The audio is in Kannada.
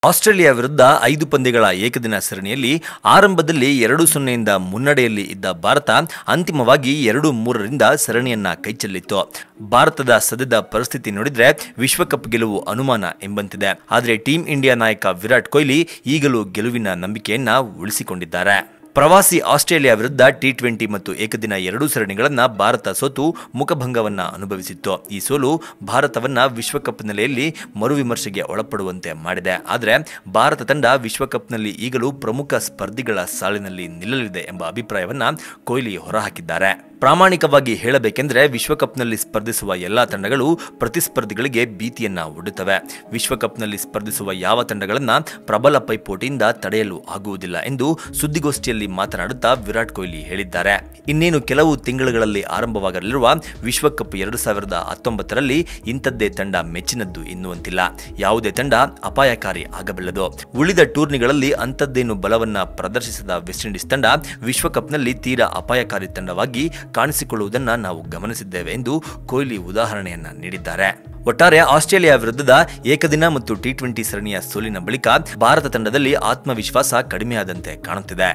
ಆಸ್ಟ್ರೇಲಿಯಾ ವಿರುದ್ಧ 5 ಪಂದ್ಯಗಳ ಏಕದಿನ ಸರಣಿಯಲ್ಲಿ ಆರಂಭದಲ್ಲಿ 2-0 ಮುನ್ನಡೆಯಲ್ಲಿ ಇದ್ದ ಭಾರತ ಅಂತಿಮವಾಗಿ 2-3 ಸರಣಿಯನ್ನ ಕೈಚೆಲ್ಲಿತ್ತು. ಭಾರತದ ಸದ್ಯದ ಪರಿಸ್ಥಿತಿ ನೋಡಿದ್ರೆ ವಿಶ್ವಕಪ್ ಗೆಲುವು ಅನುಮಾನ ಎಂಬಂತಿದೆ. ಆದರೆ ಟೀಂ ಇಂಡಿಯಾ ನಾಯಕ ವಿರಾಟ್ ಕೊಹ್ಲಿ ಈಗಲೂ ಗೆಲುವಿನ ನಂಬಿಕೆಯನ್ನ ಉಳಿಸಿಕೊಂಡಿದ್ದಾರೆ. ಪ್ರವಾಸಿ ಆಸ್ಟ್ರೇಲಿಯಾ ವಿರುದ್ಧ ಟಿ20 ಮತ್ತು ಏಕದಿನ 2 ಸರಣಿಗಳನ್ನು ಭಾರತ ಸೋತು ಮುಖಭಂಗವನ್ನ ಅನುಭವಿಸಿತ್ತು. ಈ ಸೋಲು ಭಾರತವನ್ನ ವಿಶ್ವಕಪ್ ನೆಲೆಯಲ್ಲಿ ಮರುವಿಮರ್ಶೆಗೆ ಒಳಪಡುವಂತೆ ಮಾಡಿದೆ. ಆದರೆ ಭಾರತ ತಂಡ ವಿಶ್ವಕಪ್ನಲ್ಲಿ ಈಗಲೂ ಪ್ರಮುಖ ಸ್ಪರ್ಧಿಗಳ ಸಾಲಿನಲ್ಲಿ ನಿಲ್ಲಲಿದೆ ಎಂಬ ಅಭಿಪ್ರಾಯವನ್ನ ಕೊಹ್ಲಿ ಹೊರಹಾಕಿದ್ದಾರೆ. ಪ್ರಾಮಾಣಿಕವಾಗಿ ಹೇಳಬೇಕೆಂದರೆ ವಿಶ್ವಕಪ್ನಲ್ಲಿ ಸ್ಪರ್ಧಿಸುವ ಎಲ್ಲಾ ತಂಡಗಳು ಪ್ರತಿಸ್ಪರ್ಧಿಗಳಿಗೆ ಭೀತಿಯನ್ನ ಒಡ್ಡುತ್ತವೆ. ವಿಶ್ವಕಪ್ನಲ್ಲಿ ಸ್ಪರ್ಧಿಸುವ ಯಾವ ತಂಡಗಳನ್ನ ಪ್ರಬಲ ಪೈಪೋಟಿಯಿಂದ ತಡೆಯಲು ಆಗುವುದಿಲ್ಲ ಎಂದು ಸುದ್ದಿಗೋಷ್ಠಿಯಲ್ಲಿ ಮಾತನಾಡುತ್ತಾ ವಿರಾಟ್ ಕೊಹ್ಲಿ ಹೇಳಿದ್ದಾರೆ. ಇನ್ನೇನು ಕೆಲವು ತಿಂಗಳುಗಳಲ್ಲಿ ಆರಂಭವಾಗಲಿರುವ ವಿಶ್ವಕಪ್ 2019ರಲ್ಲಿ ಇಂಥದ್ದೇ ತಂಡ ಮೆಚ್ಚಿನದ್ದು ಎನ್ನುವಂತಿಲ್ಲ. ಯಾವುದೇ ತಂಡ ಅಪಾಯಕಾರಿ ಆಗಬಲ್ಲದು. ಉಳಿದ ಟೂರ್ನಿಗಳಲ್ಲಿ ಅಂಥದ್ದೇನು ಬಲವನ್ನ ಪ್ರದರ್ಶಿಸದ ವೆಸ್ಟ್ ಇಂಡೀಸ್ ತಂಡ ವಿಶ್ವಕಪ್ನಲ್ಲಿ ತೀರಾ ಅಪಾಯಕಾರಿ ತಂಡವಾಗಿ ಕಾಣಿಸಿಕೊಳ್ಳುವುದನ್ನು ನಾವು ಗಮನಿಸಿದ್ದೇವೆ ಎಂದು ಕೊಹ್ಲಿ ಉದಾಹರಣೆಯನ್ನ ನೀಡಿದ್ದಾರೆ. ಒಟ್ಟಾರೆ ಆಸ್ಟ್ರೇಲಿಯಾ ವಿರುದ್ಧದ ಏಕದಿನ ಮತ್ತು ಟಿ20 ಸರಣಿಯ ಸೋಲಿನ ಬಳಿಕ ಭಾರತ ತಂಡದಲ್ಲಿ ಆತ್ಮವಿಶ್ವಾಸ ಕಡಿಮೆಯಾದಂತೆ ಕಾಣುತ್ತಿದೆ.